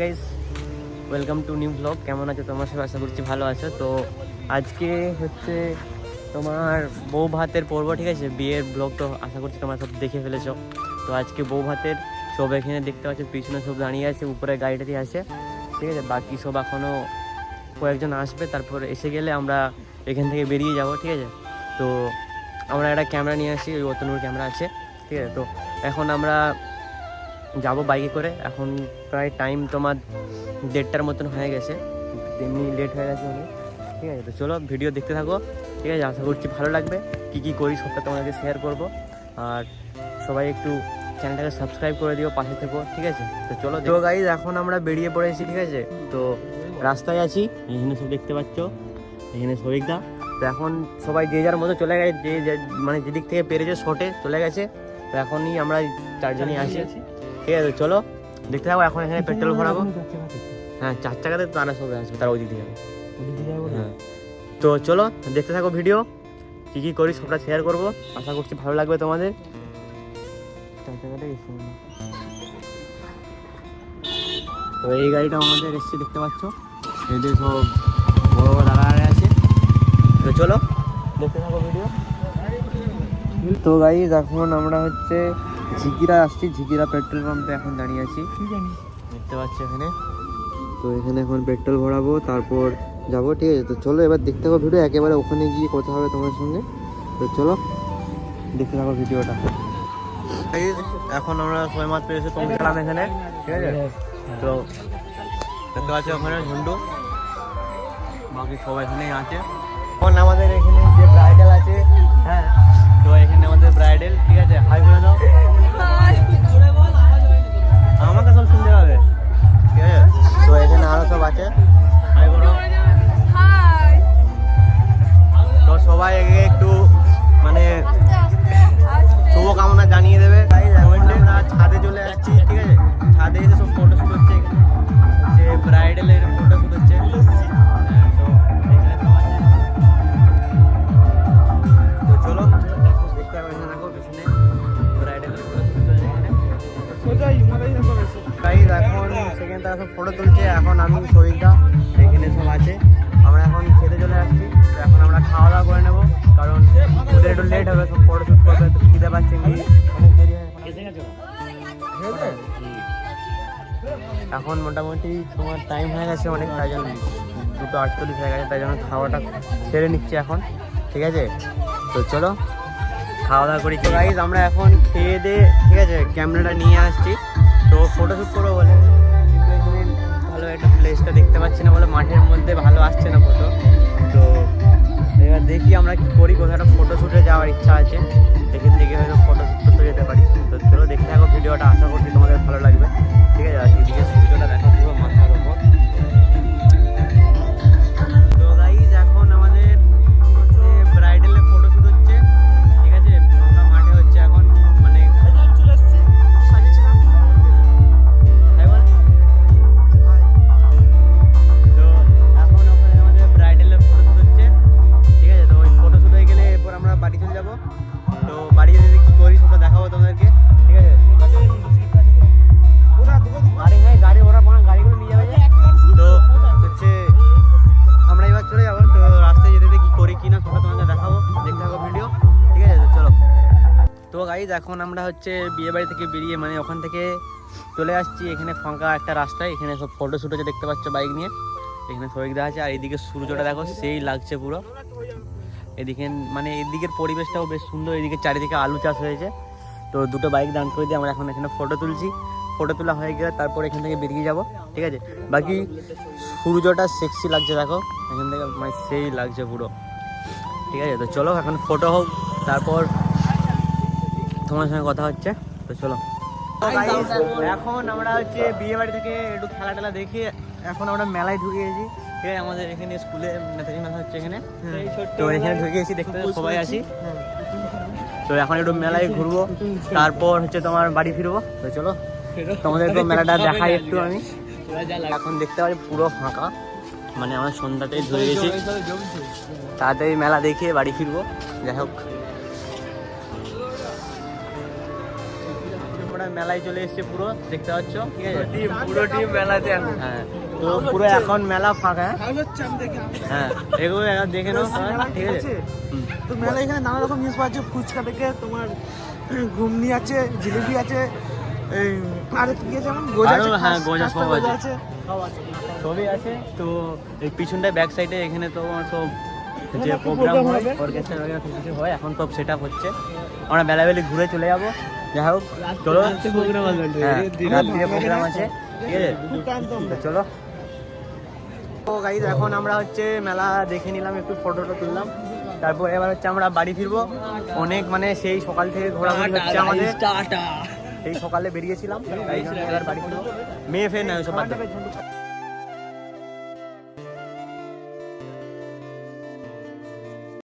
Guys welcome to new blog. কেমন আছো তোমার সবাই? আশা করছি ভালো আছো। তো আজকে হচ্ছে তোমার বউ ভাতের পর্ব, ঠিক আছে? বিয়ের ব্লগ তো আশা করছি তোমরা সব দেখে ফেলেছো। তো আজকে বউ ভাতের সব এখানে দেখতে পাচ্ছ, পিছনে সব দাঁড়িয়ে আছে, উপরে গাড়িটাতে আছে, ঠিক আছে? বাকি সব এখনও কয়েকজন আসবে, তারপর এসে গেলে আমরা এখান থেকে বেরিয়ে যাব, ঠিক আছে? তো আমরা একটা ক্যামেরা নিয়ে আসি, ওই অতনুর ক্যামেরা আছে, ঠিক আছে? তো এখন আমরা যাবো বাইকে করে। এখন প্রায় টাইম তোমার 1:30টার মতন হয়ে গেছে, এমনি লেট হয়ে গেছে অনেক, ঠিক আছে? তো চলো ভিডিও দেখতে থাকো, ঠিক আছে? আশা করছি ভালো লাগবে। কী কী করি সবটা তোমাদেরকে শেয়ার করব। আর সবাই একটু চ্যানেলটাকে সাবস্ক্রাইব করে দিও, পাশে থেকো, ঠিক আছে? তো চলো। তো গাইজ এখন আমরা বেরিয়ে পড়েছি, ঠিক আছে? তো রাস্তায় আছি, এখানে সব দেখতে পাচ্ছ, এখানে শরিকদা। তো এখন সবাই যে যার মতো চলে গেছে, যে মানে যেদিক থেকে পেরেছে শর্টে চলে গেছে। তো এখনই আমরা চারজনই আছি, ঠিক আছে? চলো দেখতে থাকো। এখন এখানে পেট্রোল ভরাবো। হ্যাঁ, 4 চাকাতে তারা সবাই আসবে, তারা ওই দিকে যাবে। হ্যাঁ, তো চলো দেখতে থাকো ভিডিও। কী কী করি সবটা শেয়ার করবো, আশা করছি ভালো লাগবে তোমাদের। 4 চাকাটা এসে তো এই গাড়িটা আমাদের এসছে, দেখতে পাচ্ছ, এদের সব বড় বড় দাঁড়ায় আছে। তো চলো দেখতে থাকো ভিডিও। তো গাইজ এখন আমরা হচ্ছে ঝিকিরা আসছি, ঝিকিরা পেট্রোল পাম্পে এখন দাঁড়িয়ে আছি, দেখতে পাচ্ছি এখানে। তো এখানে এখন পেট্রোল ভরাবো, তারপর যাবো, ঠিক আছে? তো চলো এবার দেখতে থাকো ভিডিও, একেবারে ওখানে গিয়ে কথা হবে তোমার সঙ্গে। তো চলো দেখতে থাকো ভিডিওটা। এখন আমরা সবাই মাত্র এসে পৌঁছলাম এখানে, ঠিক আছে? তো দেখতে পাচ্ছি ওখানে ঝুন্ডু, বাকি সবাই এখানেই আছে। এখন আমাদের এখানে যে ব্রাইডাল আছে, হ্যাঁ, তো এখানে আমাদের ব্রাইডাল, ঠিক আছে? হাই করে দাও, আমাকে সব শুনতে পাবে, ঠিক আছে? তো এখানে আরো সব আছে, হাই করো। তো সবাই একটু মানে শুভকামনা জানিয়ে দেবে। আমরা ছাদে চলে আসছি, ঠিক আছে? ছাদে এসে সব ফটো শুট হচ্ছে, এখানে যে ব্রাইডালের ফটো শুট হচ্ছে। তো চলো দেখতে হবে, এখানে দেখো পিছনে ব্রাইডালের ফটো শুট চলছে এখানে। এখন সেখানে তারা সব ফটো তুলছে। এখন আমি শরীরটা এখানে সব আছে, আমরা এখন খেতে চলে আসছি। তো এখন আমরা খাওয়া দাওয়া করে নেবো, কারণ ওদের একটু লেট হবে, সব ফটো শ্যুট করবে, তো খিদে পাচ্ছে, অনেক দেরি হয়। এখন মোটামুটি তোমার টাইম হয়ে গেছে অনেক, তাই জন্য 2:48 হয়ে গেছে, তাই জন্য খাওয়াটা সেরে নিচ্ছি এখন, ঠিক আছে? তো চলো খাওয়া দাওয়া করি। তো গাইজ আমরা এখন খেয়ে দিয়ে, ঠিক আছে, ক্যামেরাটা নিয়ে আসছি, তো ফটো শ্যুট করবো বলে। কিন্তু এখানে ভালো একটা প্লেসটা দেখতে পাচ্ছি না বলে, মাঠের মধ্যে ভালো আসছে না ফটো। তো এবার দেখি আমরা কি করি, কোথাও একটা ফটো শ্যুটে যাওয়ার ইচ্ছা আছে, এখান থেকে হয়তো ফটো শ্যুট করতে যেতে পারি। তো চলো দেখতে থাকো ভিডিওটা, আশা করছি তোমাদের ভালো লাগবে, ঠিক আছে? আর এদিকে সূর্যটা দেখা পুরো মাথার ওপর। তো গাইজ এখন আমাদের হচ্ছে ব্রাইডালের ফটো শ্যুট হচ্ছে, ঠিক আছে? ফাঁকা মাঠে হচ্ছে এখন, মানে সাজিয়েছিলাম। তো এখন ওখানে আমাদের ব্রাইডালের ফটো শ্যুট হচ্ছে, ঠিক আছে? তো ওই ফটো শ্যুট হয়ে গেলে এরপর আমরা বাড়ি চলে যাবো। তো বাড়ি যেতে কী করি সেটা দেখাবো তোমাদেরকে, ঠিক আছে? গাড়ি ওরা গাড়িগুলো নিয়ে যাবে। তো হচ্ছে আমরা এবার চলে যাবো। তো রাস্তায় যেতে যেতে কী করি কি না সেটা তোমাদের দেখাবো, দেখতে থাকো ভিডিও, ঠিক আছে? তো চলো। তো গাইজ এখন আমরা হচ্ছে বিয়ে বাড়ি থেকে বেরিয়ে, মানে ওখান থেকে চলে আসছি এখানে ফাঁকা একটা রাস্তায়। এখানে সব ফটো শ্যুট হচ্ছে, দেখতে পাচ্ছ বাইক নিয়ে। এখানে শরীরদা আছে, আর এদিকে সূর্যটা দেখো সেই লাগছে পুরো। এদিকে মানে এদিকের পরিবেশটাও বেশ সুন্দর, এদিকে চারিদিকে আলু চাষ হয়েছে। তো দুটো বাইক দাঁড় করে দিয়ে আমরা এখন এখানে ফটো তুলছি। ফটো তোলা হয়ে গেলে তারপর এখান থেকে বেরিয়ে যাব, ঠিক আছে? বাকি সূর্যটা সেক্সি লাগছে দেখো এখান থেকে, মানে সেই লাগছে পুরো, ঠিক আছে? তো চলো এখন ফটো হোক, তারপর তোমার সঙ্গে কথা হচ্ছে। তো চলো। এখন আমরা হচ্ছে বিয়ে বাড়ি থেকে একটু খেলা টেলা দেখে এখন আমরা মেলায় ঢুকে গেছি, ঠিক আছে? আমাদের এখানে স্কুলে নেতাজি মেলা হচ্ছে এখানে, তো এখানে ঢুকে গেছি, দেখতে সবাই আসি। তো এখন একটু মেলায় ঘুরবো, তারপর হচ্ছে তোমার বাড়ি ফিরবো। তো চলো তোমাদের তো মেলাটা দেখাই একটু আমি। এখন দেখতে পাচ্ছি পুরো ফাঁকা, মানে আমার সন্ধ্যাতেই ধরে গেছি, তাড়াতাড়ি মেলা দেখে বাড়ি ফিরবো। যাই হোক আমরা মেলায় চলে এসছে পুরো, দেখতে পাচ্ছ, ঠিক আছে? পুরো টিম মেলাতে এখন। হ্যাঁ, তো পুরো এখন মেলা ফাঁকা। হ্যাঁ, এগুলো এখন দেখে নাও, ঠিক আছে? তো মেলা এখানে নানা রকম জিনিস পাওয়া যাচ্ছে, ফুচকা থেকে তোমার ঘুগনি আছে, জিলিপি আছে, এই আর কি আছে যেমন গোজা আছে, হ্যাঁ, গোজা খাস্তা সব গোজা আছে। আছে, সব আছে। সবই আছে। তো এই পিছনটায় ব্যাক সাইডে এখানে তো সব যে এখানে প্রোগ্রাম program হয়, হবে। অর্কেস্ট্রা সব কিছু হয়, এখন সব সেট আপ হচ্ছে। আমরা বেলাবেলি ঘুরে চলে যাবো। যাই হোক, চলো। হ্যাঁ, রাত্রিরে প্রোগ্রাম আছে, ঠিক আছে? খুব টাইম তো তো চলো। তো গাইজ, এখন আমরা হচ্ছে মেলা দেখে নিলাম, একটু ফটো তুললাম, তারপর এবার হচ্ছে আমরা বাড়ি ফিরবো। অনেক মানে সেই সকাল থেকে ঘোরাঘুরি হচ্ছে আমাদের, সেই সকালে বেরিয়েছিলাম, তাই জন্য এবার বাড়ি ফিরবো। মেয়ে ফের না, ওইসব বাদ দাও।